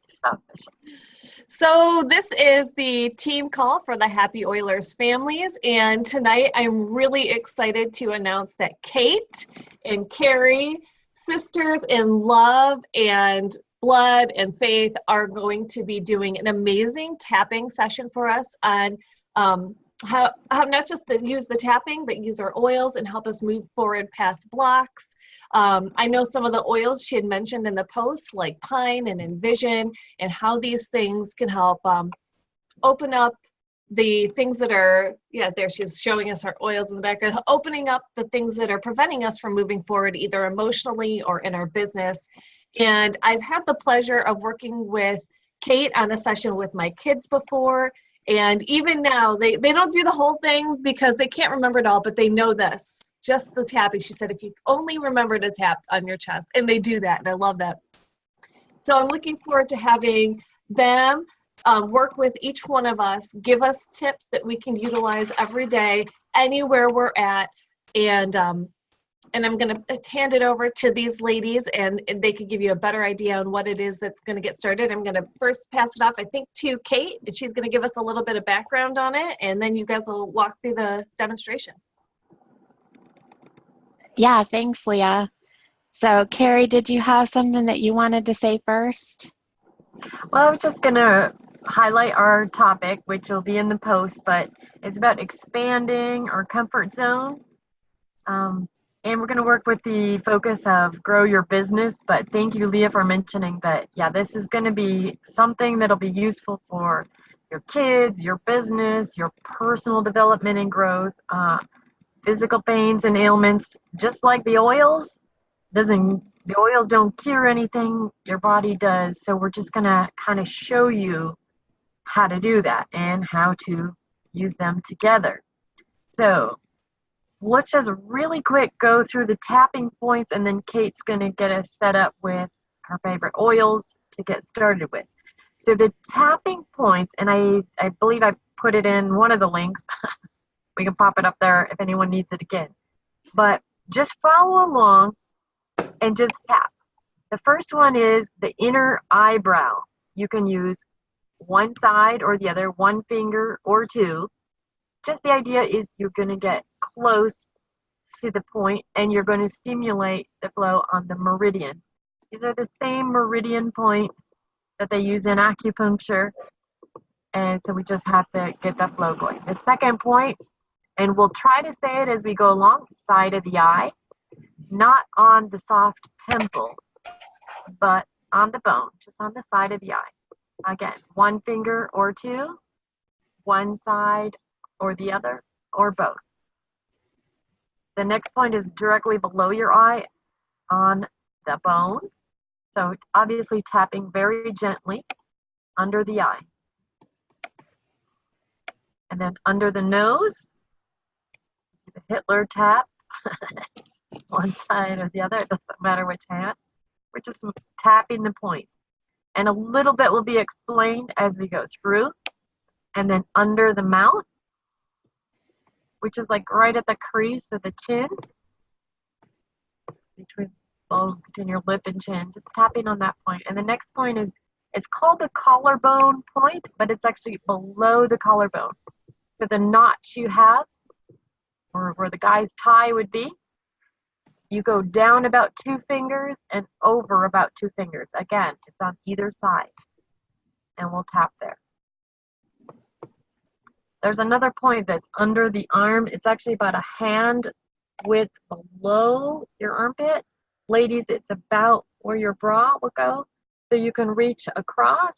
Stop. So this is the team call for the Happy Oilers families, and tonight I'm really excited to announce that Kate and Carrie, sisters in love and blood and faith, are going to be doing an amazing tapping session for us on how not just to use the tapping, but use our oils and help us move forward past blocks. I know some of the oils she had mentioned in the posts, like pine and envision, and how these things can help open up the things that are, yeah, there she's showing us our oils in the background, opening up the things that are preventing us from moving forward, either emotionally or in our business. And I've had the pleasure of working with Kate on a session with my kids before. And even now, they don't do the whole thing because they can't remember it all, but they know this. Just the tapping. She said, if you only remember to tap on your chest. And they do that, and I love that. So I'm looking forward to having them work with each one of us, give us tips that we can utilize every day, anywhere we're at. And I'm going to hand it over to these ladies, and they can give you a better idea on what it is that's going to get started. I'm going to first pass it off, I think, to Kate, and she's going to give us a little bit of background on it, and then you guys will walk through the demonstration. Yeah, thanks, Leah. So, Carrie, did you have something that you wanted to say first? Well, I was just going to highlight our topic, which will be in the post, but it's about expanding our comfort zone. And we're going to work with the focus of grow your business. But thank you, Leah, for mentioning that, yeah, this is going to be something that'll be useful for your kids, your business, your personal development and growth, physical pains and ailments, just like the oils. The oils don't cure anything, your body does. So we're just going to kind of show you how to do that and how to use them together. So let's just really quick go through the tapping points, and then Kate's going to get us set up with her favorite oils to get started with. So the tapping points, and I believe I put it in one of the links. We can pop it up there if anyone needs it again. But just follow along and just tap. The first one is the inner eyebrow. You can use one side or the other, one finger or two. Just the idea is you're going to get close to the point and you're going to stimulate the flow on the meridian. These are the same meridian points that they use in acupuncture. And so we just have to get that flow going. The second point, and we'll try to say it as we go along, side of the eye, not on the soft temple, but on the bone, just on the side of the eye. Again, one finger or two, one side or the other, or both. The next point is directly below your eye on the bone. So obviously tapping very gently under the eye. And then under the nose, the Hitler tap, one side or the other, it doesn't matter which hand. We're just tapping the point. And a little bit will be explained as we go through. And then under the mouth, which is like right at the crease of the chin, between your lip and chin, just tapping on that point. And the next point is, it's called the collarbone point, but it's actually below the collarbone. So the notch you have, or where the guy's tie would be, you go down about 2 fingers and over about 2 fingers. Again, it's on either side. And we'll tap there. There's another point that's under the arm. It's actually about a hand width below your armpit. Ladies, it's about where your bra will go. So you can reach across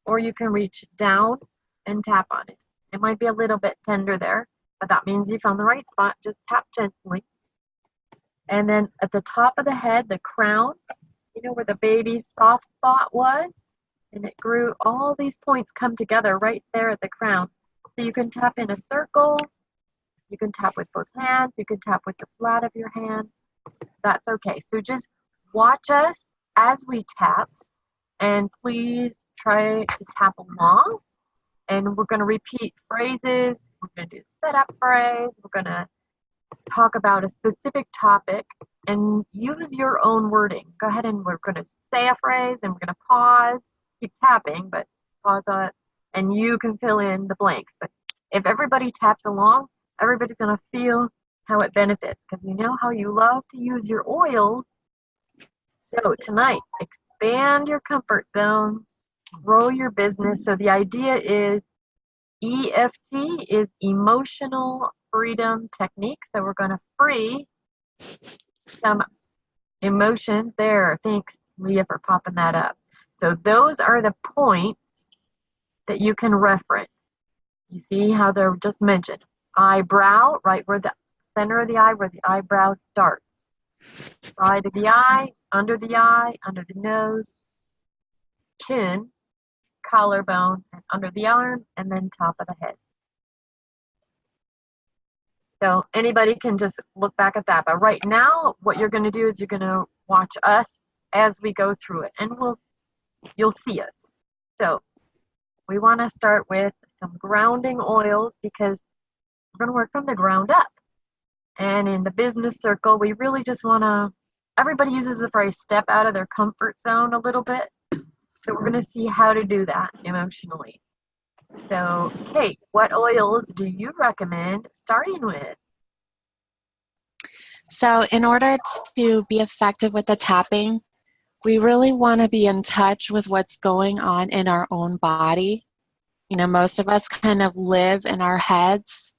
or you can reach down and tap on it. It might be a little bit tender there, but that means you found the right spot. Just tap gently. And then at the top of the head, the crown, you know where the baby's soft spot was? And it grew, all these points come together right there at the crown. So you can tap in a circle, you can tap with both hands, you can tap with the flat of your hand. That's okay. So just watch us as we tap, and please try to tap along. And we're going to repeat phrases. We're going to do a setup phrase. We're going to talk about a specific topic and use your own wording. Go ahead and we're going to say a phrase and we're going to pause keep tapping, but pause it, and you can fill in the blanks. But if everybody taps along, everybody's going to feel how it benefits, because you know how you love to use your oils. So tonight, expand your comfort zone, grow your business. So the idea is EFT is emotional freedom technique. So we're going to free some emotions there. Thanks, Leah, for popping that up. So those are the points that you can reference. You see how they're just mentioned. Eyebrow, right where the center of the eye, where the eyebrow starts. Side of the eye, under the nose, chin, collarbone, and under the arm, and then top of the head. So anybody can just look back at that. But right now, what you're going to do is you're going to watch us as we go through it, and you'll see us. So we want to start with some grounding oils, because we're going to work from the ground up. And in the business circle, we really just want to, everybody uses the phrase step out of their comfort zone a little bit. So we're going to see how to do that emotionally. So, Kate, what oils do you recommend starting with? So in order to be effective with the tapping, we really want to be in touch with what's going on in our own body. You know, most of us kind of live in our heads,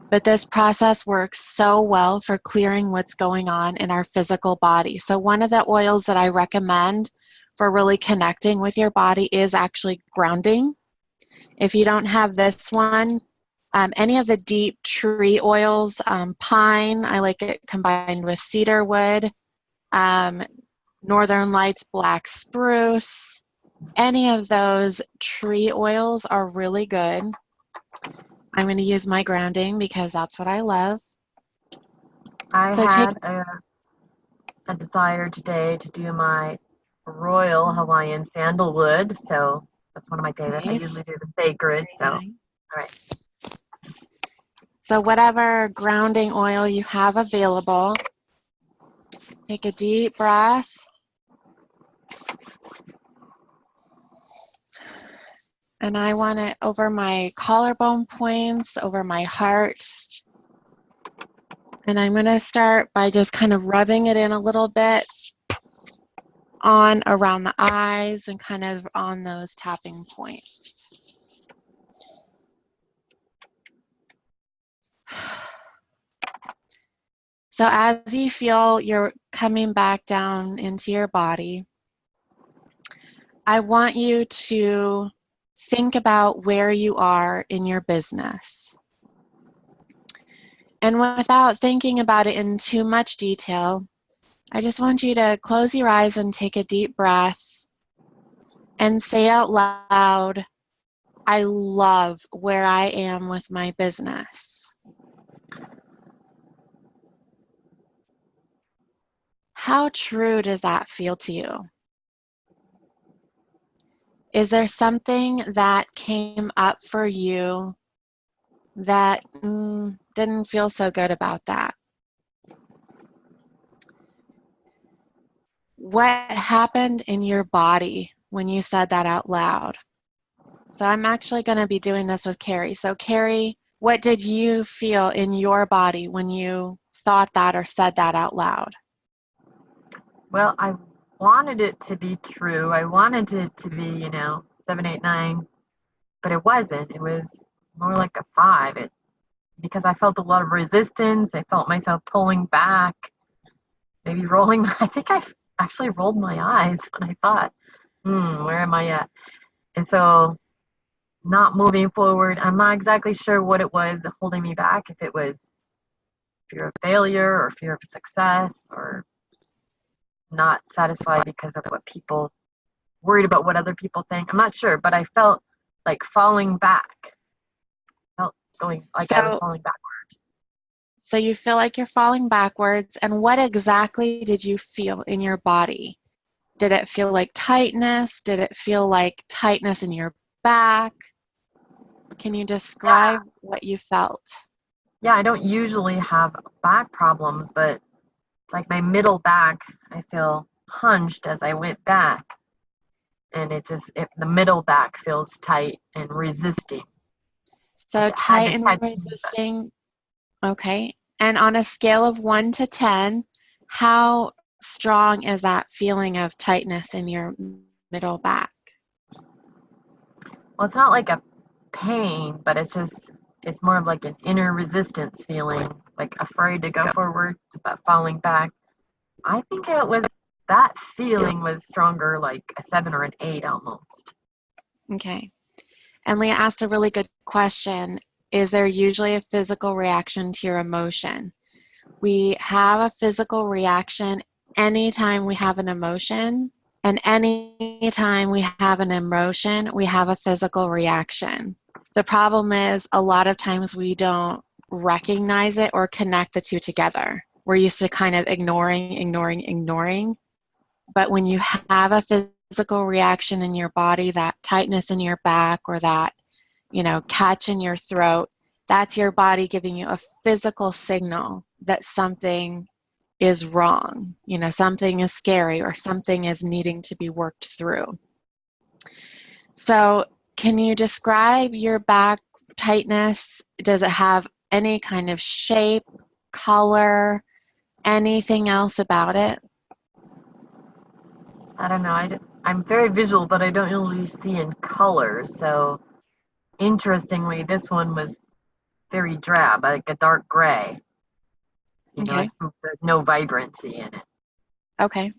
but this process works so well for clearing what's going on in our physical body. So one of the oils that I recommend for really connecting with your body is actually grounding. If you don't have this one, any of the deep tree oils, pine, I like it combined with cedar wood, Northern Lights black spruce, any of those tree oils are really good. I'm going to use my grounding because that's what I love. I had a desire today to do my Royal Hawaiian Sandalwood, so that's one of my favorites. Nice. I usually do the Sacred, so Nice. all right. So whatever grounding oil you have available, take a deep breath. And I want it over my collarbone points, over my heart. And I'm going to start by just kind of rubbing it in a little bit on around the eyes and kind of on those tapping points. So as you feel you're coming back down into your body, I want you to think about where you are in your business. And without thinking about it in too much detail, I just want you to close your eyes and take a deep breath and say out loud, I love where I am with my business. How true does that feel to you? Is there something that came up for you that didn't feel so good about that? What happened in your body when you said that out loud? So I'm actually going to be doing this with Carrie. So Carrie, what did you feel in your body when you thought that or said that out loud? Well, I wanted it to be true. I wanted it to be, 7, 8, 9, but it wasn't. It was more like a 5. Because I felt a lot of resistance. I felt myself pulling back, maybe rolling. I think I actually rolled my eyes when I thought, where am I at? And so not moving forward. I'm not exactly sure what it was holding me back, if it was fear of failure or fear of success or not satisfied because of what people, worried about what other people think. I'm not sure, but I felt like falling back. Felt going like I was falling backwards. So you feel like you're falling backwards, and what exactly did you feel in your body? Did it feel like tightness? Did it feel like tightness in your back? Can you describe what you felt? Yeah, I don't usually have back problems, but it's like my middle back, I feel hunched as I went back. and the middle back feels tight and resisting. So Like it had tight to and catch me, resisting. Okay. And on a scale of 1 to 10, how strong is that feeling of tightness in your middle back? well, it's not like a pain, but it's more of like an inner resistance feeling, like afraid to go forward, but falling back. I think that feeling was stronger, like a 7 or an 8 almost. Okay. And Leah asked a really good question. Is there usually a physical reaction to your emotion? We have a physical reaction anytime we have an emotion, and anytime we have an emotion, we have a physical reaction. The problem is a lot of times we don't recognize it or connect the two together. We're used to kind of ignoring. But when you have a physical reaction in your body, that tightness in your back or that, catch in your throat, that's your body giving you a physical signal that something is wrong, something is scary or something is needing to be worked through. So can you describe your back tightness? Does it have any kind of shape, color, anything else about it? I don't know. I'm very visual, but I don't usually see in colors. So interestingly, this one was very drab, like a dark gray. Okay. There's no vibrancy in it. Okay.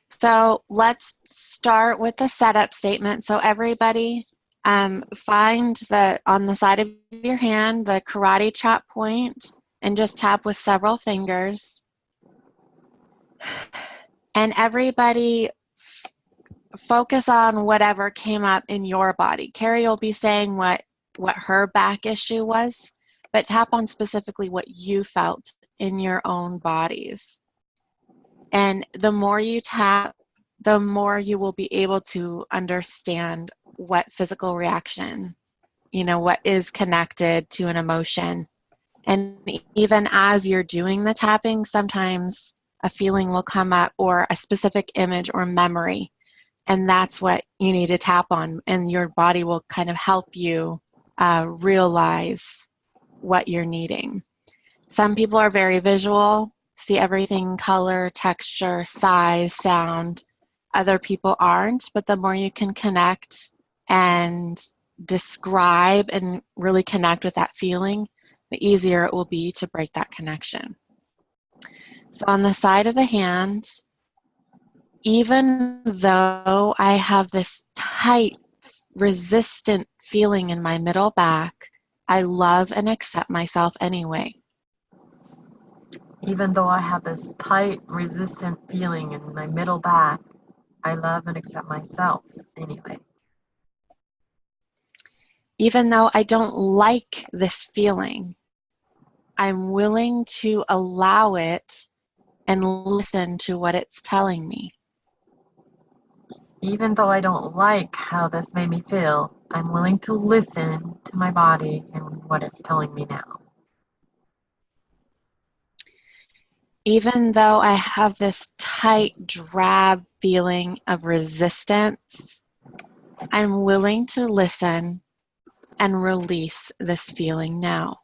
So let's start with the setup statement. So everybody find on the side of your hand, the karate chop point, and just tap with several fingers. And everybody focus on whatever came up in your body. Carrie will be saying what her back issue was, but tap on specifically what you felt in your own bodies. And the more you tap, the more you will be able to understand what physical reaction, what is connected to an emotion. And even as you're doing the tapping, sometimes a feeling will come up or a specific image or memory. And that's what you need to tap on. And your body will kind of help you realize what you're needing. Some people are very visual, see everything, color, texture, size, sound. Other people aren't, but the more you can connect and describe and really connect with that feeling, the easier it will be to break that connection. So on the side of the hand, even though I have this tight, resistant feeling in my middle back, I love and accept myself anyway. Even though I have this tight, resistant feeling in my middle back, I love and accept myself anyway. Even though I don't like this feeling, I'm willing to allow it and listen to what it's telling me. Even though I don't like how this made me feel, I'm willing to listen to my body and what it's telling me now. Even though I have this tight, drab feeling of resistance, I'm willing to listen and release this feeling now.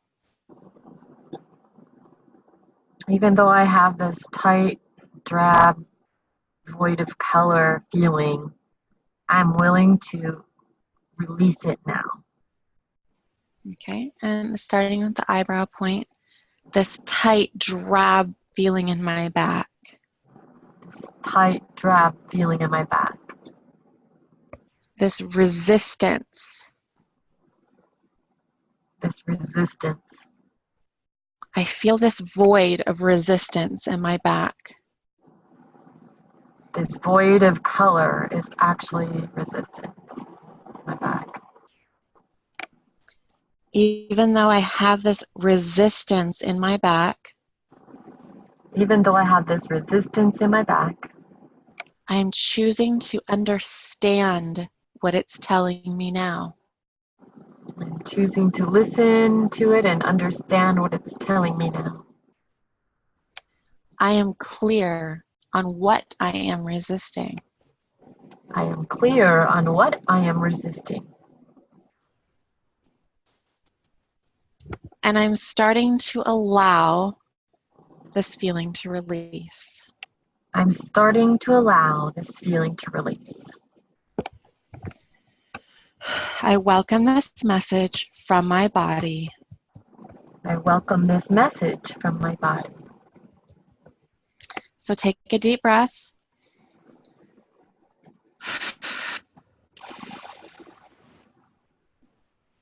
Even though I have this tight, drab, void of color feeling, I'm willing to release it now. Okay, and starting with the eyebrow point, this tight, drab feeling in my back. This tight, drab feeling in my back. This resistance. This resistance. I feel this void of resistance in my back. This void of color is actually resistance in my back. Even though I have this resistance in my back, Even though I have this resistance in my back, I'm choosing to understand what it's telling me now. I'm choosing to listen to it and understand what it's telling me now. I am clear on what I am resisting. I am clear on what I am resisting. And I'm starting to allow this feeling to release. I'm starting to allow this feeling to release. I welcome this message from my body. I welcome this message from my body. So take a deep breath.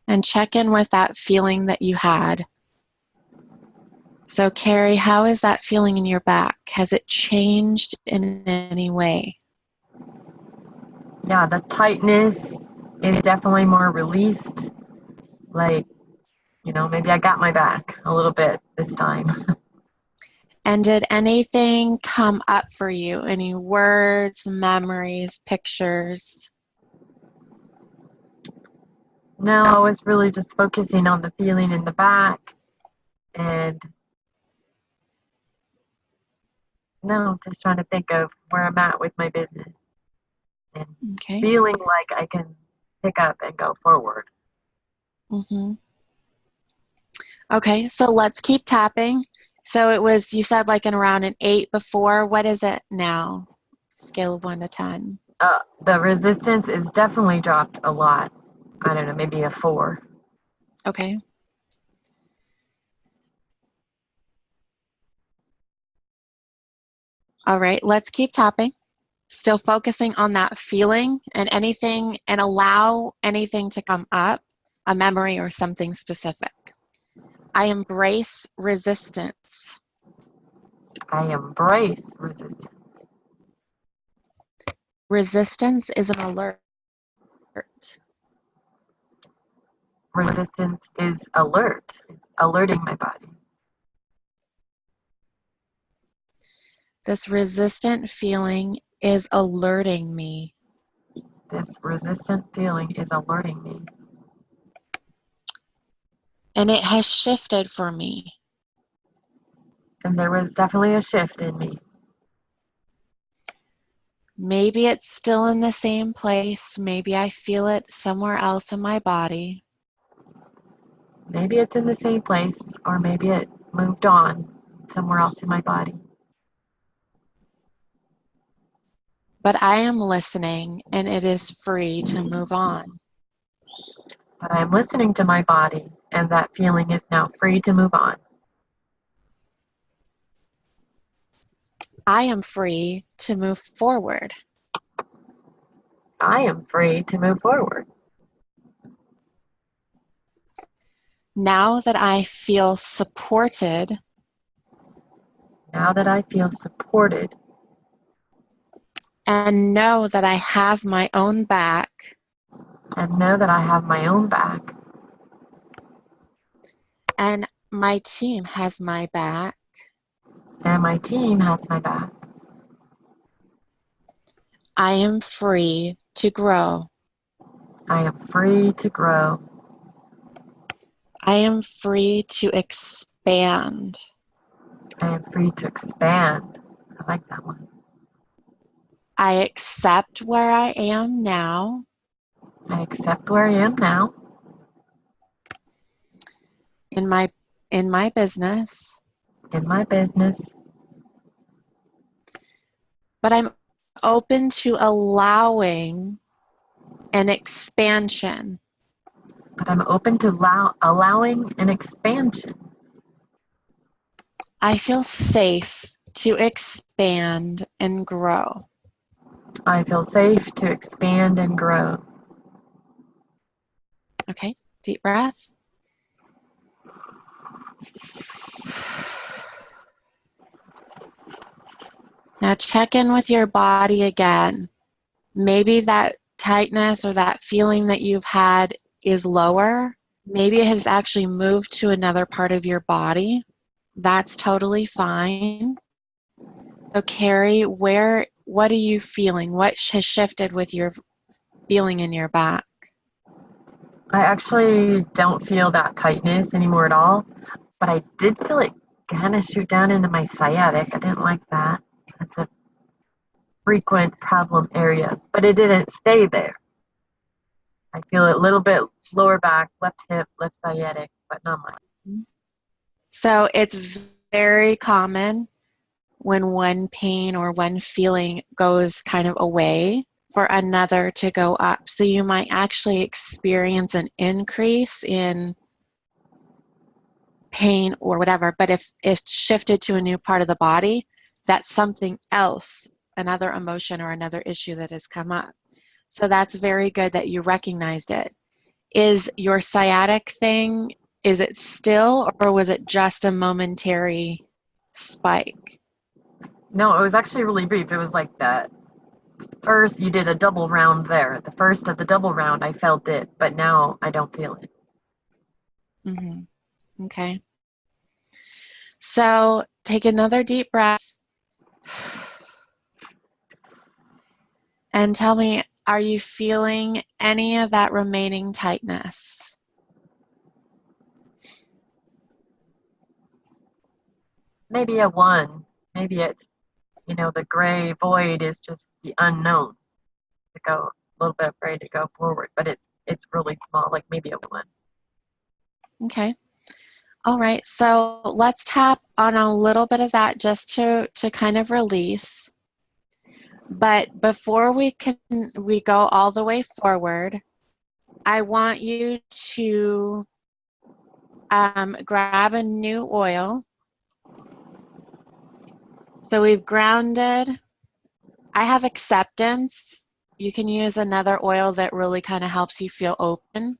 And check in with that feeling that you had. So Carrie, how is that feeling in your back? Has it changed in any way? Yeah, the tightness is definitely more released. Like, maybe I got my back a little bit this time. And did anything come up for you? Any words, memories, pictures? No, I was really just focusing on the feeling in the back, and no, just trying to think of where I'm at with my business and Okay. feeling like I can pick up and go forward. Mm-hmm. Okay, so let's keep tapping. So it was, you said like around an 8 before. What is it now? Scale of 1 to 10. The resistance is definitely dropped a lot. I don't know, maybe a 4. Okay. All right, let's keep tapping. Still focusing on that feeling and anything, and allow anything to come up, a memory or something specific. I embrace resistance. I embrace resistance. Resistance is an alert. Resistance is alert. It's alerting my body. This resistant feeling is alerting me. This resistant feeling is alerting me. And it has shifted for me. And there was definitely a shift in me. Maybe it's still in the same place. Maybe I feel it somewhere else in my body. Maybe it's in the same place, or maybe it moved on somewhere else in my body. But I am listening, and it is free to move on. But I'm listening to my body, and that feeling is now free to move on. I am free to move forward. I am free to move forward. Now that I feel supported, Now that I feel supported and know that I have my own back, and know that I have my own back, and my team has my back, and my team has my back, I am free to grow. I am free to grow. I am free to expand. I am free to expand. I like that one. I accept where I am now. I accept where I am now in my business, in my business, but I'm open to allowing an expansion. but I'm open to allowing an expansion. I feel safe to expand and grow. I feel safe to expand and grow. Okay, deep breath. Now check in with your body again. Maybe that tightness or that feeling that you've had is lower. Maybe it has actually moved to another part of your body. That's totally fine. So Carrie, what are you feeling? What has shifted with your feeling in your back? I actually don't feel that tightness anymore at all, but I did feel it kind of shoot down into my sciatic. I didn't like that. frequent problem area, but it didn't stay there. I feel it a little bit lower back, left hip, left sciatic, but not much. So it's very common when one pain or one feeling goes kind of away for another to go up. So you might actually experience an increase in pain or whatever, but if it's shifted to a new part of the body, that's something else, another emotion or another issue that has come up. So that's very good that you recognized it. Is your sciatic thing, is it still, or was it just a momentary spike? No, it was actually really brief. It was like that. First, you did a double round there. The first of the double round, I felt it, but now I don't feel it. Mm-hmm. Okay. So take another deep breath and tell me, are you feeling any of that remaining tightness? Maybe a 1. Maybe it's, the gray void is just the unknown. To go a little bit afraid to go forward, but it's really small, like maybe a 1. Okay. All right. So let's tap on a little bit of that just to kind of release. But before we go all the way forward, I want you to grab a new oil. So we've grounded. I have acceptance. You can use another oil that really kind of helps you feel open.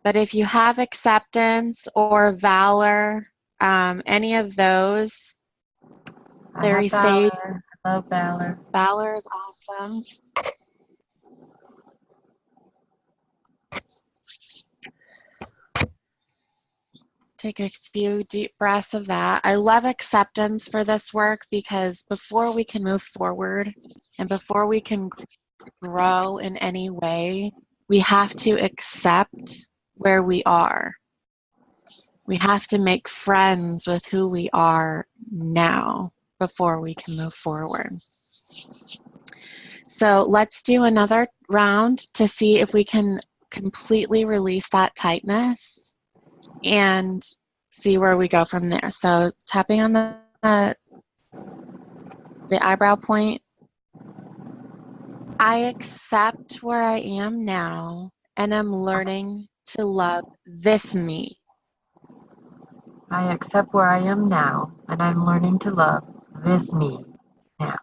But if you have acceptance or valor, any of those, I have sage. valor. I love valor. Valor is awesome. Take a few deep breaths of that. I love acceptance for this work because before we can move forward and before we can grow in any way, we have to accept where we are. We have to make friends with who we are now before we can move forward. So let's do another round to see if we can completely release that tightness and see where we go from there. So tapping on the eyebrow point. I accept where I am now and I'm learning to love this me. I accept where I am now, and I'm learning to love this me now.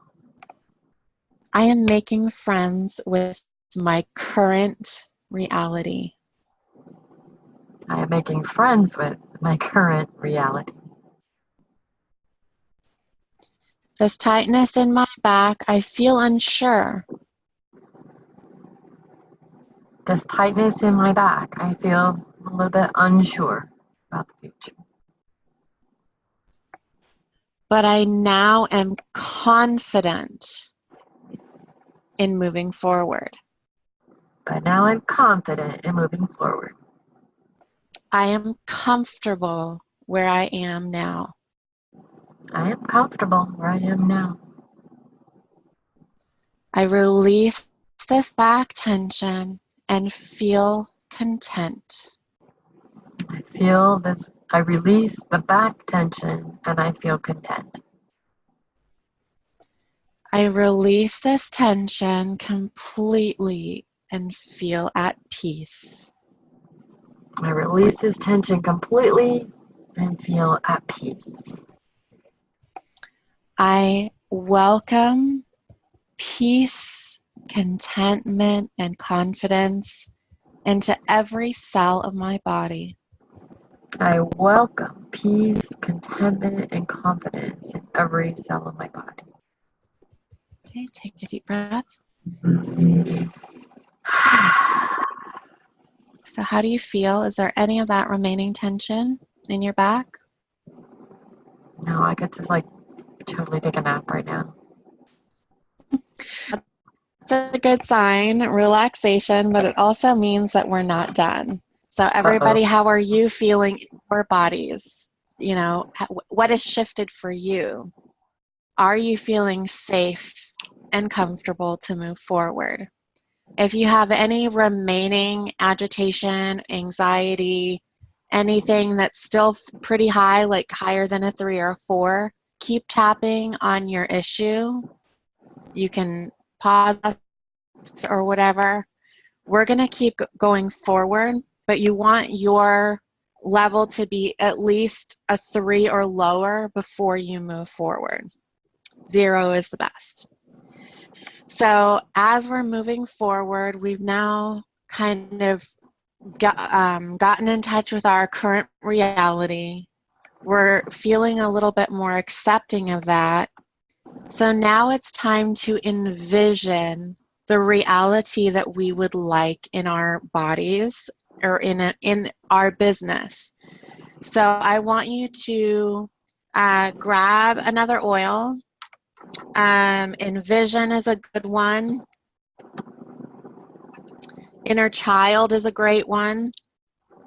I am making friends with my current reality. I am making friends with my current reality. This tightness in my back, I feel unsure. This tightness in my back, I feel a little bit unsure about the future. But I now am confident in moving forward. But now I'm confident in moving forward. I am comfortable where I am now. I am comfortable where I am now. I release this back tension and feel content. I release the back tension and I feel content. I release this tension completely and feel at peace. I release this tension completely and feel at peace. I welcome peace, contentment, and confidence into every cell of my body. I welcome peace, contentment, and confidence in every cell of my body. Okay, take a deep breath. So how do you feel? Is there any of that remaining tension in your back? No, I could just totally take a nap right now. That's a good sign, relaxation, but it also means that we're not done. So everybody, how are you feeling in your bodies? What has shifted for you? Are you feeling safe and comfortable to move forward? If you have any remaining agitation, anxiety, anything that's still pretty high, like higher than a 3 or a 4, keep tapping on your issue. You can pause or whatever. We're going to keep going forward, but you want your level to be at least a 3 or lower before you move forward. 0 is the best. So as we're moving forward, we've now kind of gotten in touch with our current reality. We're feeling a little bit more accepting of that. So now it's time to envision the reality that we would like in our bodies or in our business. So I want you to grab another oil. Envision is a good one. Inner child is a great one.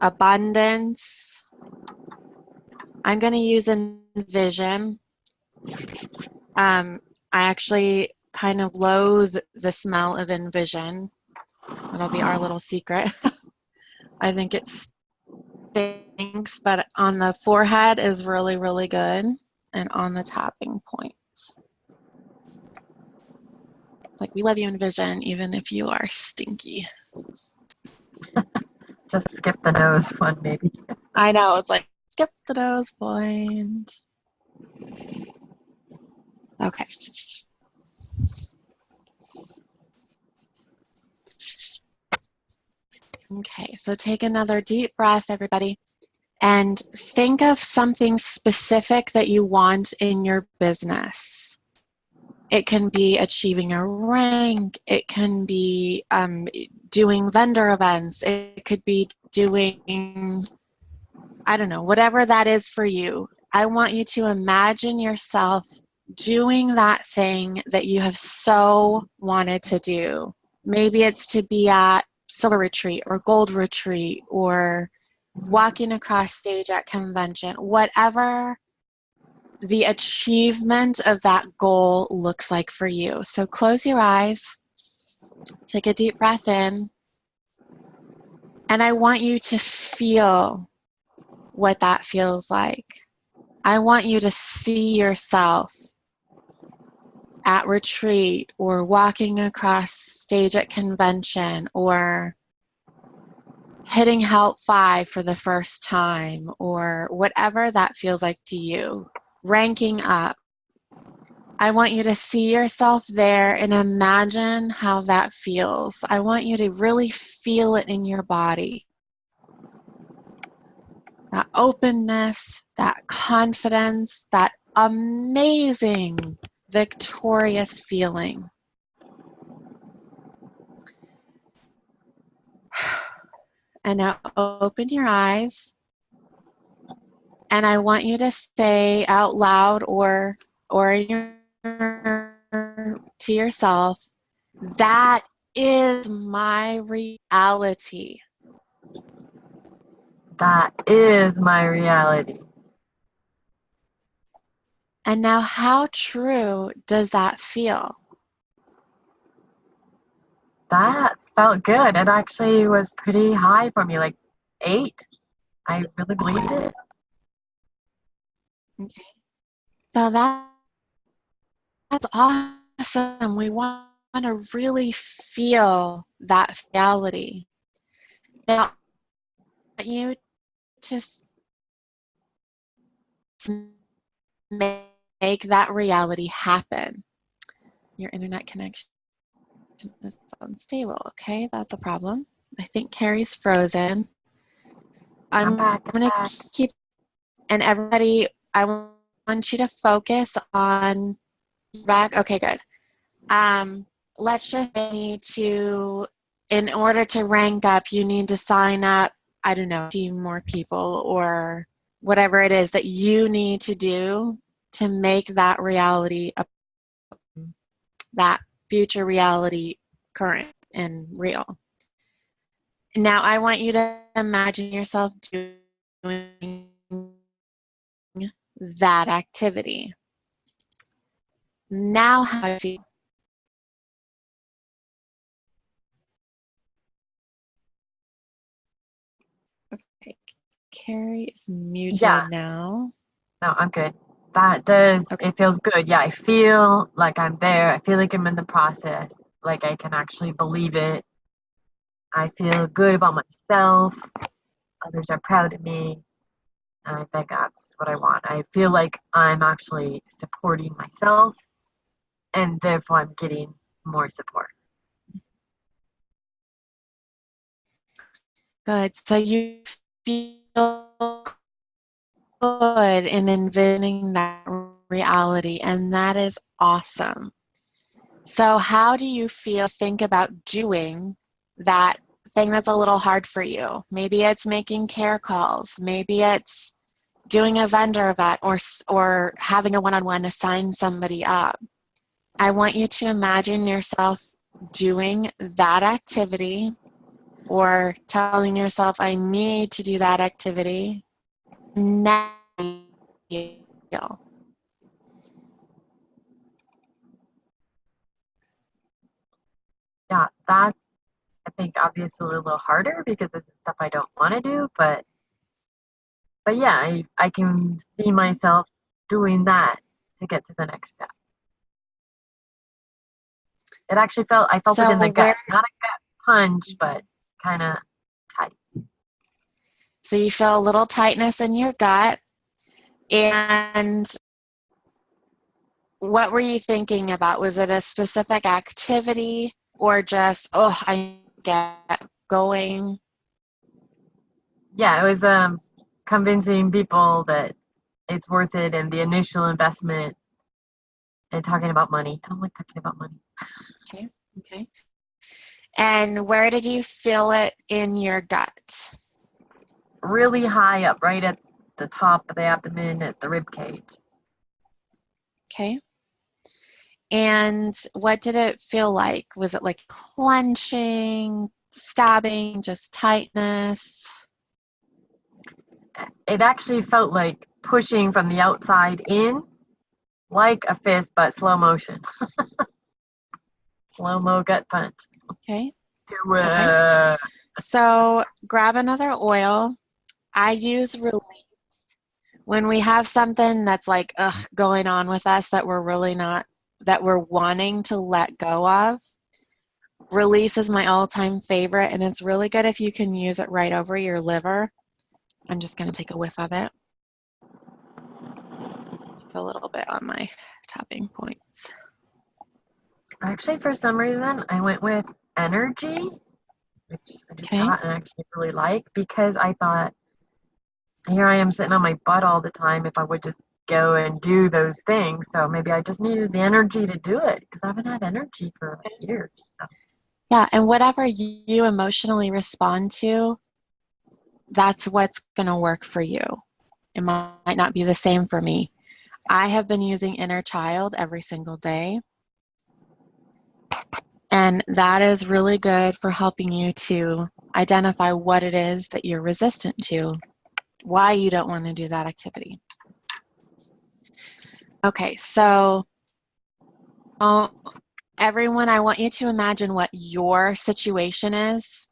Abundance. I'm going to use envision. I actually kind of loathe the smell of envision. That'll be our little secret. I think it stinks, but on the forehead is really, really good, and on the tapping points. Like, we love you, envision, even if you are stinky. Just skip the nose one, maybe. I know, it's like, skip the nose point. Okay. Okay, so take another deep breath, everybody, and think of something specific that you want in your business. It can be achieving a rank. It can be doing vendor events. It could be doing, I don't know, whatever that is for you. I want you to imagine yourself doing that thing that you have so wanted to do. Maybe it's to be at silver retreat or gold retreat or walking across stage at convention, whatever the achievement of that goal looks like for you. So close your eyes, take a deep breath in, and I want you to feel what that feels like. I want you to see yourself at retreat or walking across stage at convention or hitting Help 5 for the first time or whatever that feels like to you. Ranking up. I want you to see yourself there and imagine how that feels. I want you to really feel it in your body. That openness, that confidence, that amazing, victorious feeling. And now open your eyes. And I want you to say out loud or to yourself, that is my reality. That is my reality. And now how true does that feel? That felt good. It actually was pretty high for me, like 8. I really believed it. Okay. So that's awesome. We want to really feel that reality. Now, I want you to make that reality happen. Your internet connection is unstable. Okay, that's a problem. I think Carrie's frozen. I'm going to keep, and everybody, I want you to focus on back. Okay, good. Let's just need to, in order to rank up, you need to sign up, I don't know, 10 more people or whatever it is that you need to do to make that reality, that future reality current and real. Now I want you to imagine yourself doing that activity. Now how do you feel? Okay, Carrie is muted Yeah, now. no, I'm good. That does, Okay. it feels good. Yeah, I feel like I'm there. I feel like I'm in the process. Like I can actually believe it. I feel good about myself. Others are proud of me. And I think that's what I want. I feel like I'm actually supporting myself and therefore I'm getting more support. Good. So you feel good in envisioning that reality, and that is awesome. So how do you think about doing that thing that's a little hard for you? Maybe it's making care calls. Maybe it's doing a vendor event or having a one-on-one to sign somebody up. I want you to imagine yourself doing that activity or telling yourself, I need to do that activity. Now you feel. Yeah, that's I think obviously a little harder because it's stuff I don't want to do, but yeah, I can see myself doing that to get to the next step. It actually I felt it in the So gut, not a gut punch, but kind of tight. so you feel a little tightness in your gut. And what were you thinking about? Was it a specific activity or just, oh, I get going? Yeah, it was convincing people that it's worth it and the initial investment and talking about money. I don't like talking about money. Okay, okay. And where did you feel it in your gut? Really high up, right at the top of the abdomen at the rib cage. Okay. And what did it feel like? Was it like clenching, stabbing, just tightness? It actually felt like pushing from the outside in, like a fist, but slow motion. Slow mo gut punch. Okay, Do okay. it. So grab another oil. I use release when we have something that's like going on with us that we're really not, that we're wanting to let go of. Release is my all-time favorite, and it's really good if you can use it right over your liver. I'm just going to take a whiff of it. It's a little bit on my tapping points. Actually, for some reason, I went with energy, which I just Okay. got and actually really like because I thought, here I am sitting on my butt all the time if I would just go and do those things. So maybe I just needed the energy to do it because I haven't had energy for years. So. Yeah, and whatever you emotionally respond to, that's what's going to work for you. It might not be the same for me. I have been using Inner Child every single day, and that is really good for helping you to identify what it is that you're resistant to, why you don't want to do that activity. Okay, so everyone, I want you to imagine what your situation is.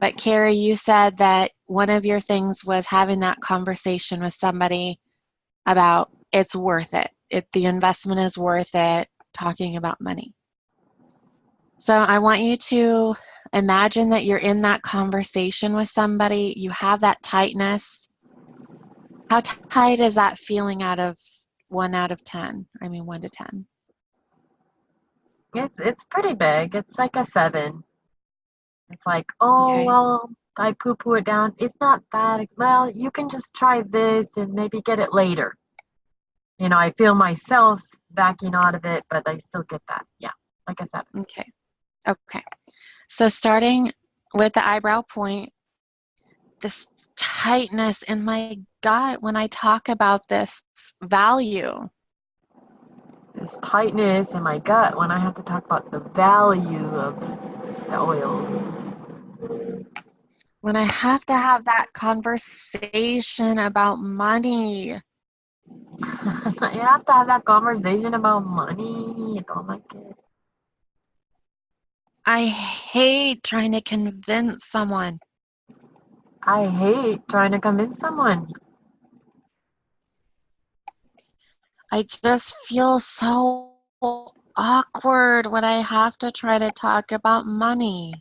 But Carrie, you said that one of your things was having that conversation with somebody about it's worth it. The investment is worth it, talking about money. So I want you to imagine that you're in that conversation with somebody, you have that tightness. How tight is that feeling out of 1 out of 10? I mean 1 to 10. It's pretty big. It's like a 7. It's like, oh, Okay. well, I poo-poo it down. It's not that, well, you can just try this and maybe get it later. You know, I feel myself backing out of it, but I still get that. Yeah, like I said. Okay. Okay. So starting with the eyebrow point, this tightness in my gut when I talk about this value. This tightness in my gut when I have to talk about the value of the oils. When I have to have that conversation about money. You have to have that conversation about money. I don't like it. I hate trying to convince someone. I hate trying to convince someone. I just feel so awkward when I have to try to talk about money.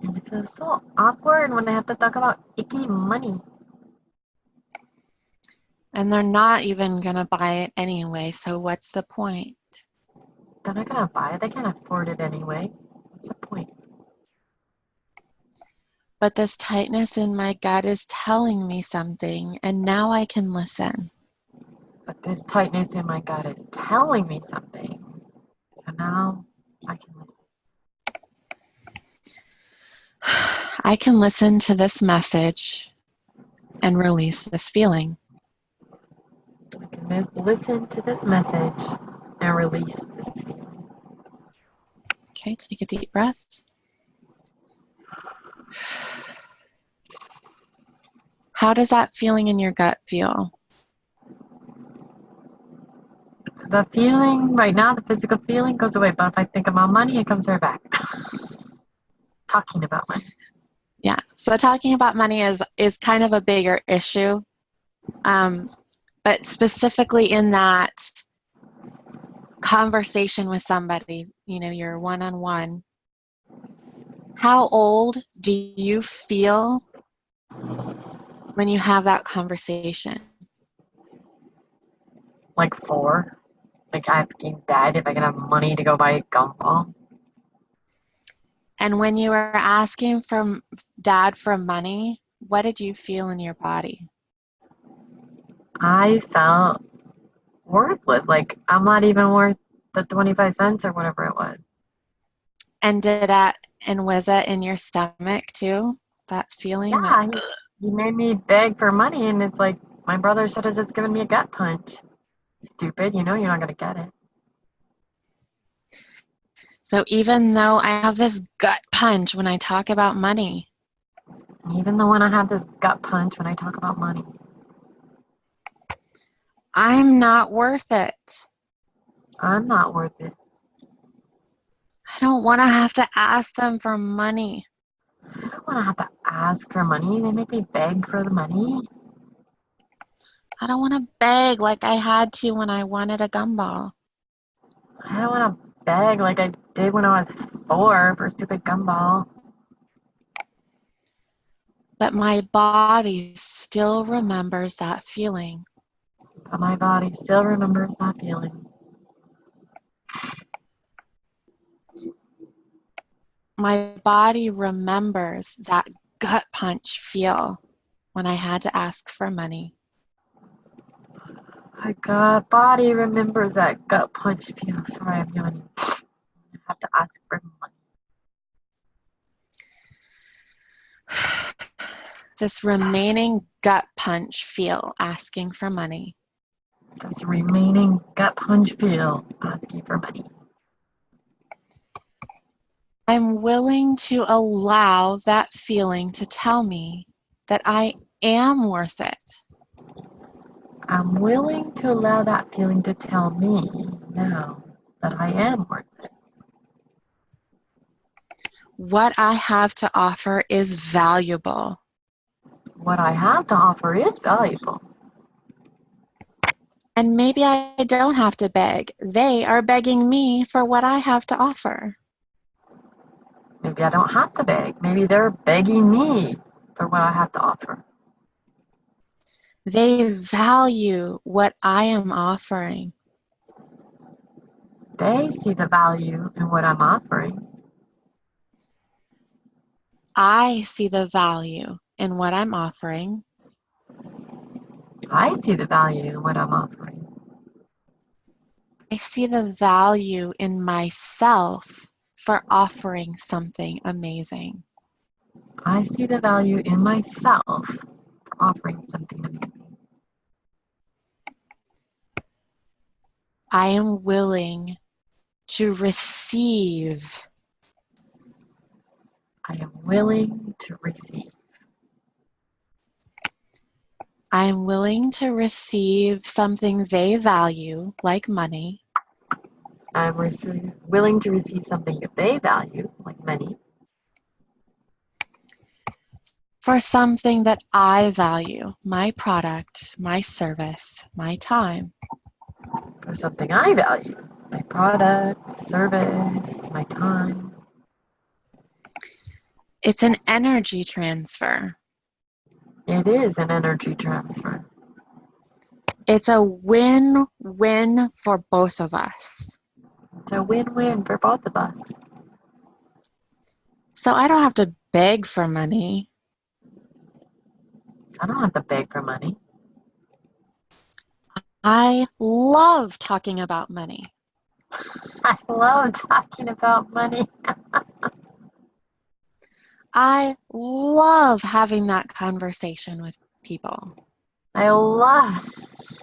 And it feels so awkward when I have to talk about icky money. And they're not even going to buy it anyway, so what's the point? They're not gonna buy it. They can't afford it anyway. What's the point? But this tightness in my gut is telling me something, and now I can listen. But this tightness in my gut is telling me something. So now I can listen. I can listen to this message and release this feeling. I can listen to this message and release this feeling. Okay, take a deep breath. How does that feeling in your gut feel? The feeling right now, the physical feeling goes away, but if I think about money, it comes right back. Talking about money. Yeah, so talking about money is kind of a bigger issue, but specifically in that conversation with somebody, you're one-on-one. How old do you feel when you have that conversation? Like 4. Like asking dad if I can have money to go buy a gumball. And when you were asking from dad for money, what did you feel in your body? I felt worthless. Like I'm not even worth the 25 cents or whatever it was. And was that in your stomach too? That feeling that Yeah, he made me beg for money, and it's like my brother should have just given me a gut punch. Stupid, you know you're not gonna get it. So even though I have this gut punch when I talk about money, Even though when I have this gut punch when I talk about money, I'm not worth it. I'm not worth it. I don't want to have to ask them for money. I don't want to have to ask for money. They make me beg for the money. I don't want to beg like I had to when I wanted a gumball. I don't want to beg like I did when I was 4 for a stupid gumball. But my body still remembers that feeling. But my body still remembers that feeling. My body remembers that gut punch feel when I had to ask for money. My gut body remembers that gut punch feel. Sorry, I'm yawning. I have to ask for money. This remaining gut punch feel asking for money. This remaining gut punch feel asking for money. I'm willing to allow that feeling to tell me that I am worth it. I'm willing to allow that feeling to tell me now that I am worth it. What I have to offer is valuable. What I have to offer is valuable. And maybe I don't have to beg. They are begging me for what I have to offer. Maybe I don't have to beg. Maybe they're begging me for what I have to offer. They value what I am offering. They see the value in what I'm offering. I see the value in what I'm offering. I see the value in what I'm offering. I see the value in myself for offering something amazing. I see the value in myself for offering something amazing. I am willing to receive. I am willing to receive. I'm willing to receive something they value, like money, I'm willing to receive something that they value, like money, for something that I value, my product, my service, my time. for something I value, my product, my service, my time. It's an energy transfer. It is an energy transfer. It's a win-win for both of us. It's a win-win for both of us. So I don't have to beg for money. I don't have to beg for money. I love talking about money. I love talking about money. I love having that conversation with people. I love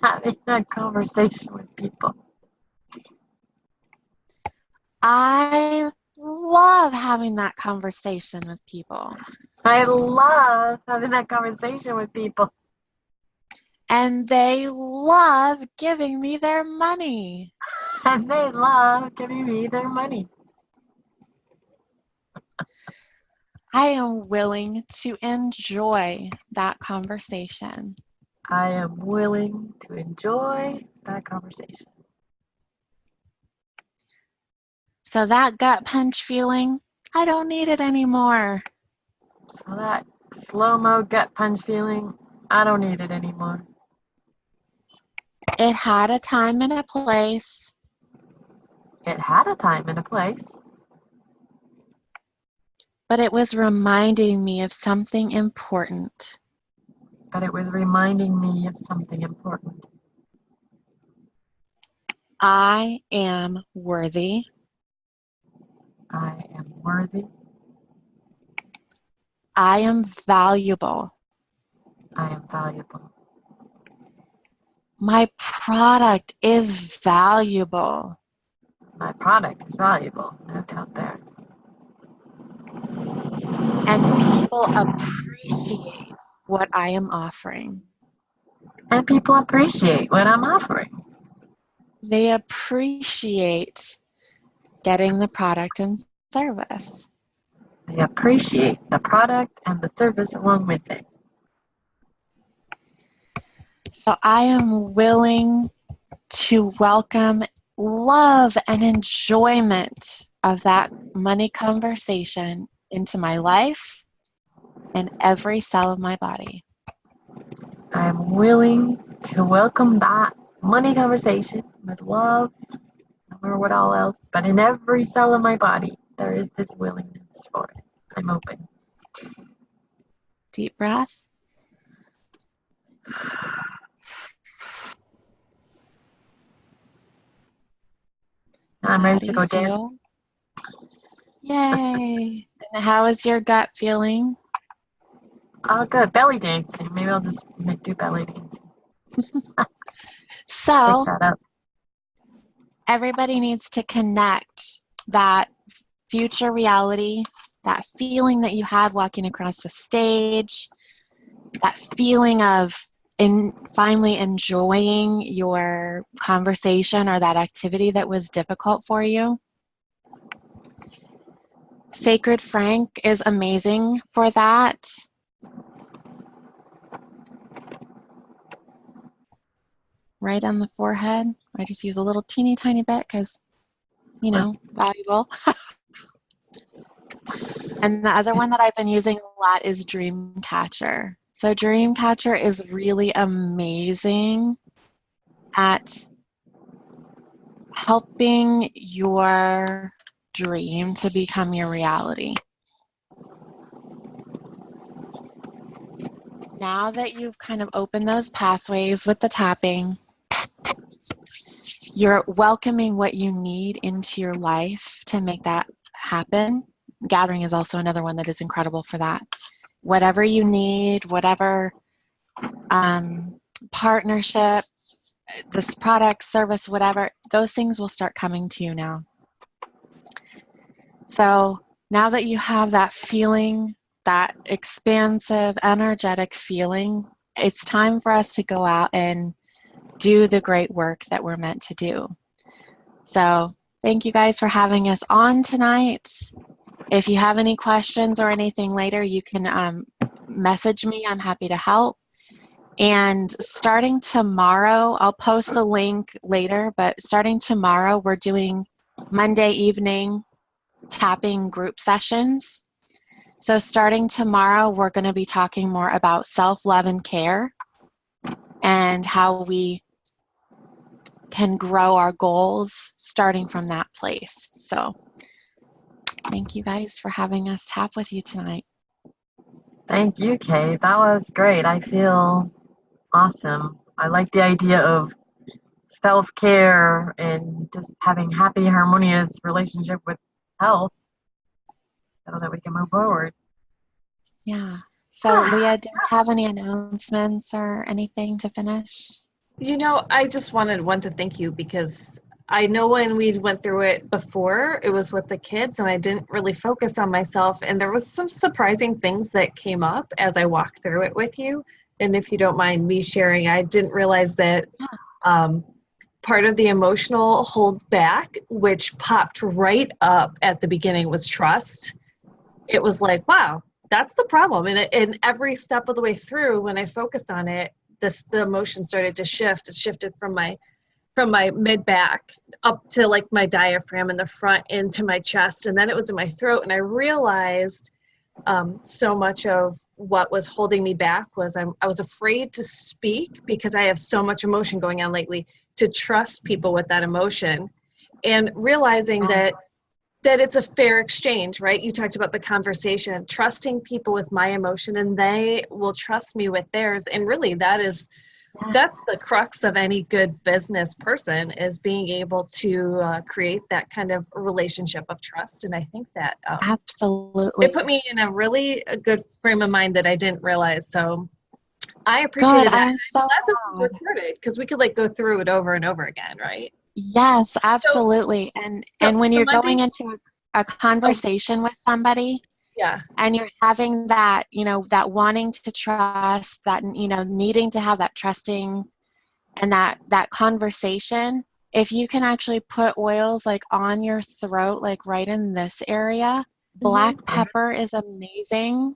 having that conversation with people. I love having that conversation with people. I love having that conversation with people. And they love giving me their money. And they love giving me their money. I am willing to enjoy that conversation. I am willing to enjoy that conversation. So that gut punch feeling, I don't need it anymore. So that slow-mo gut punch feeling, I don't need it anymore. It had a time and a place, It had a time and a place, but it was reminding me of something important. but it was reminding me of something important. I am worthy. I am worthy. I am valuable. I am valuable. My product is valuable. My product is valuable, no doubt there. And people appreciate what I am offering. And people appreciate what I'm offering. They appreciate getting the product and service. They appreciate the product and the service along with it. So I am willing to welcome love and enjoyment of that money conversation into my life and every cell of my body. I am willing to welcome that money conversation with love or what all else, but in every cell of my body, there is this willingness for it. I'm open. Deep breath. Now I'm How ready do to you go dance. feel? Yay! And how is your gut feeling? Oh, good. Belly dancing. Maybe I'll just do belly dancing. So Pick that up. everybody needs to connect that future reality, that feeling that you had walking across the stage, that feeling of finally enjoying your conversation or that activity that was difficult for you. Sacred Frank is amazing for that. Right on the forehead. I just use a little teeny tiny bit because, valuable. And the other one that I've been using a lot is Dreamcatcher. So Dreamcatcher is really amazing at helping your dream to become your reality. Now that you've kind of opened those pathways with the tapping, you're welcoming what you need into your life to make that happen. Gathering is also another one that is incredible for that. Whatever you need, whatever partnership, this product, service, whatever, those things will start coming to you now. So now that you have that feeling, that expansive, energetic feeling it's time for us to go out and do the great work that we're meant to do. So thank you guys for having us on tonight. If you have any questions or anything later, you can message me. I'm happy to help. And starting tomorrow, I'll post the link later, but starting tomorrow, we're doing Monday evening tapping group sessions. So starting tomorrow, we're going to be talking more about self-love and care and how we can grow our goals starting from that place. So thank you guys for having us tap with you tonight. Thank you, Kate. That was great. I feel awesome. I like the idea of self-care and just having happy, harmonious relationship with health so that we can move forward. Yeah. So Leah, do you have any announcements or anything to finish? You know, I just wanted to thank you because I know when we went through it before, it was with the kids and I didn't really focus on myself. And there was some surprising things that came up as I walked through it with you. And if you don't mind me sharing, I didn't realize that part of the emotional hold back, which popped right up at the beginning, was trust. It was like, wow, that's the problem. And every step of the way through, when I focused on it, the emotion started to shift. It shifted from my mid back up to like my diaphragm in the front into my chest, and then it was in my throat. And I realized so much of what was holding me back was I was afraid to speak because I have so much emotion going on lately, to trust people with that emotion, and realizing that it's a fair exchange, right? You talked about the conversation, trusting people with my emotion and they will trust me with theirs. And really that's the crux of any good business person, is being able to create that kind of relationship of trust. And I think that absolutely, it put me in a good frame of mind that I didn't realize. So I appreciated that. I'm so glad this was recorded because we could like go through it over and over again, right? Yes, absolutely. And when you're Monday, going into a conversation with somebody, yeah, and you're having that, that wanting to trust, that, needing to have that trusting and that conversation, if you can actually put oils like on your throat, like right in this area, black pepper is amazing.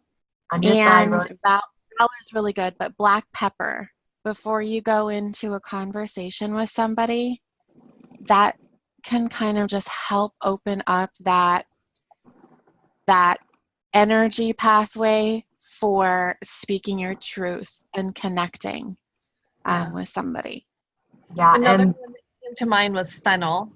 On your And thyroid. Valor is really good, but black pepper before you go into a conversation with somebody, that can kind of just help open up that energy pathway for speaking your truth and connecting with somebody. Yeah, another and one that came to mind was fennel.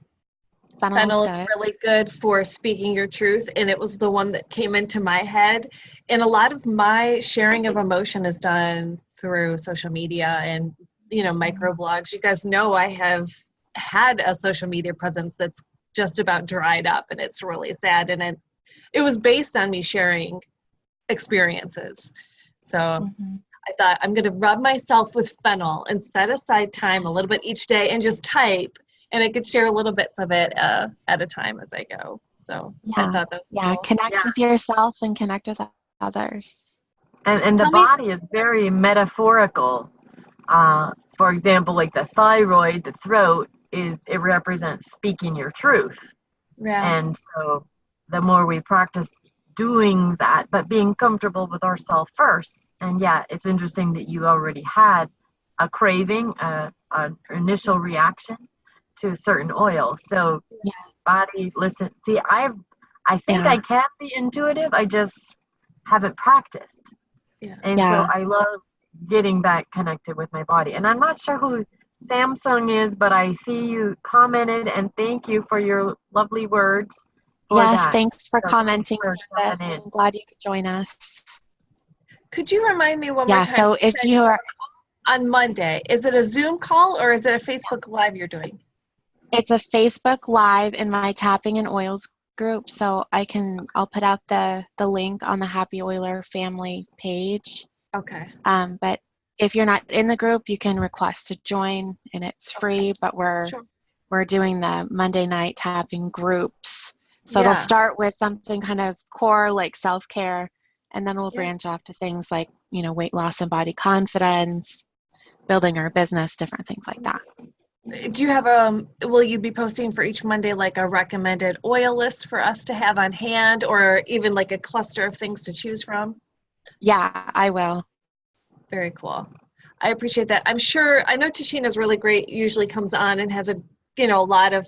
Fennel Is really good for speaking your truth, and it was the one that came into my head. And a lot of my sharing of emotion is done through social media and microblogs. You guys know I have had a social media presence that's just about dried up, and it's really sad. And it was based on me sharing experiences. So I thought, I'm going to rub myself with fennel and set aside time a little bit each day and just type, and I could share little bits of it at a time as I go. So I thought that was cool. Connect with yourself and connect with others. And the body is very metaphorical. For example, like the thyroid, the throat, it represents speaking your truth. Yeah. And so the more we practice doing that, but being comfortable with ourselves first. And yeah, it's interesting that you already had a craving, an initial reaction to a certain oil. So body, listen, see, I think I can be intuitive. I just haven't practiced. And so I love getting back connected with my body. And I'm not sure who Samsung is, but I see you commented, and thank you for your lovely words. Yes, that. thanks for So commenting thanks with us. I'm glad you could join us. Could you remind me one more time? So if you are on Monday, is it a Zoom call or is it a Facebook Live you're doing? It's a Facebook Live in my Tapping and Oils group, so I'll put out the link on the Happy Oiler family page. Okay. But if you're not in the group, you can request to join, and it's free. But we're doing the Monday night tapping groups, so it'll start with something kind of core like self-care, And then we'll Yeah. branch off to things like, weight loss and body confidence, building our business, different things like that. Do you have will you be posting for each Monday like a recommended oil list for us to have on hand, or even like a cluster of things to choose from? Yeah, I will. Very cool. I appreciate that. I know Tashina's really great, usually comes on and has a lot of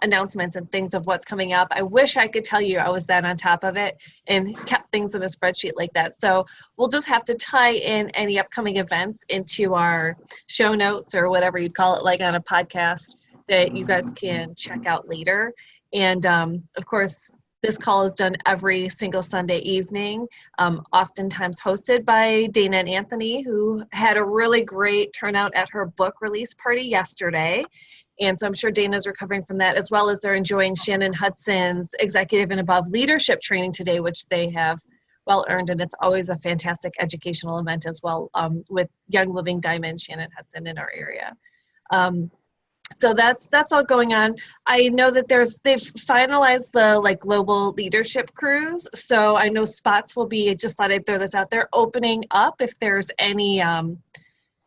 announcements and things of what's coming up. I wish I could tell you I was that on top of it and kept things in a spreadsheet like that. So we'll just have to tie in any upcoming events into our show notes or whatever you'd call it, like on a podcast that you guys can check out later. And of course, this call is done every single Sunday evening, oftentimes hosted by Dana and Anthony, who had a really great turnout at her book release party yesterday. And so I'm sure Dana's recovering from that, as well as they're enjoying Shannon Hudson's executive and above leadership training today, which they have well earned. And it's always a fantastic educational event as well, with Young Living Diamond, Shannon Hudson in our area. So that's all going on. I know that they've finalized the global leadership cruise. So I know spots will be, just thought I'd throw this out there, opening up if there's any,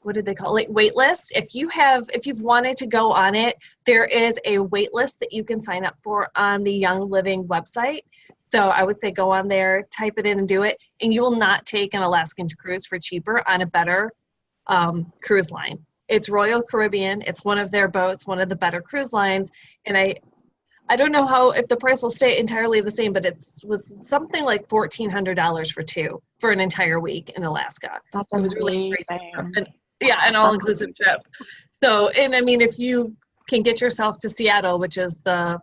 what did they call it? Wait list. If you've wanted to go on it, there is a wait list that you can sign up for on the Young Living website. So I would say go on there, type it in and do it. And you will not take an Alaskan cruise for cheaper on a better cruise line. It's Royal Caribbean. It's one of their boats, one of the better cruise lines. And I don't know if the price will stay entirely the same, but was something like $1,400 for two for an entire week in Alaska. That's It was really amazing. great. An all-inclusive trip. So, and I mean, if you can get yourself to Seattle, which is the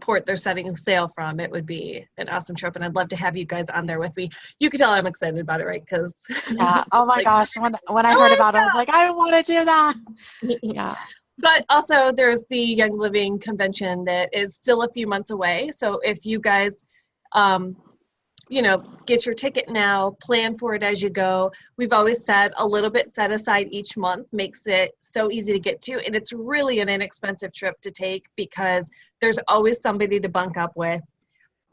port they're setting sail from, it would be an awesome trip. And I'd love to have you guys on there with me. You can tell I'm excited about it, right? Because yeah. Oh my gosh. When I heard about it, I was like, I want to do that. Yeah. But also there's the Young Living Convention that is still a few months away. So if you guys, get your ticket now, plan for it as you go. We've always said a little bit set aside each month makes it so easy to get to. And it's really an inexpensive trip to take because there's always somebody to bunk up with.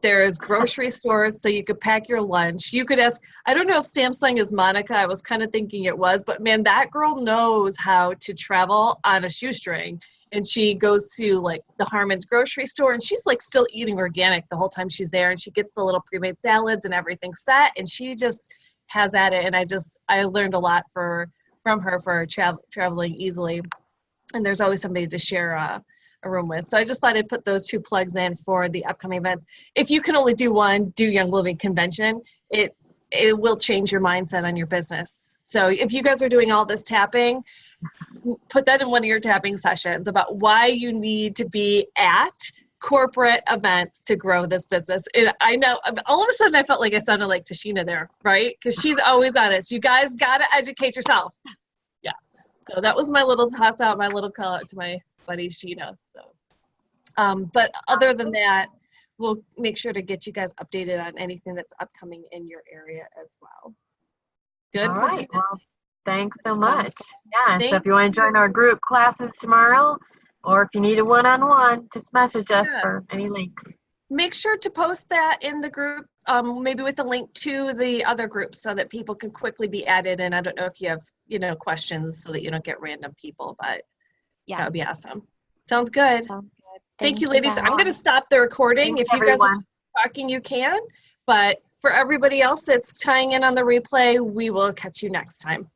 There's grocery stores, so you could pack your lunch. You could ask, I don't know if Samsung is Monica. I was kind of thinking it was, but man, that girl knows how to travel on a shoestring. And she goes to like the Harmon's grocery store and she's like still eating organic the whole time she's there. And she gets the little pre-made salads and everything set. And she just has at it. And I learned a lot from her for traveling easily. And there's always somebody to share a room with. So I just thought I'd put those two plugs in for the upcoming events. If you can only do one, do Young Living Convention. It will change your mindset on your business. So if you guys are doing all this tapping, put that in one of your tapping sessions about why you need to be at corporate events to grow this business. And I know all of a sudden I felt like I sounded like Tashina there, right? Because she's always honest. You guys got to educate yourself. Yeah. So that was my little toss out, my little call out to my buddy Sheena. So, but other than that, we'll make sure to get you guys updated on anything that's upcoming in your area as well. Good. All right. Well, thanks so much. Yeah. Thank so if you want to join our group classes tomorrow, or if you need a one-on-one, just message us for any links. Make sure to post that in the group, maybe with a link to the other groups so that people can quickly be added. And I don't know if you have, questions so that you don't get random people, but yeah, that would be awesome. Sounds good. Thank you, ladies. I'm going to stop the recording. Thanks, if you guys everyone. are talking, you can. But for everybody else that's tying in on the replay, we will catch you next time.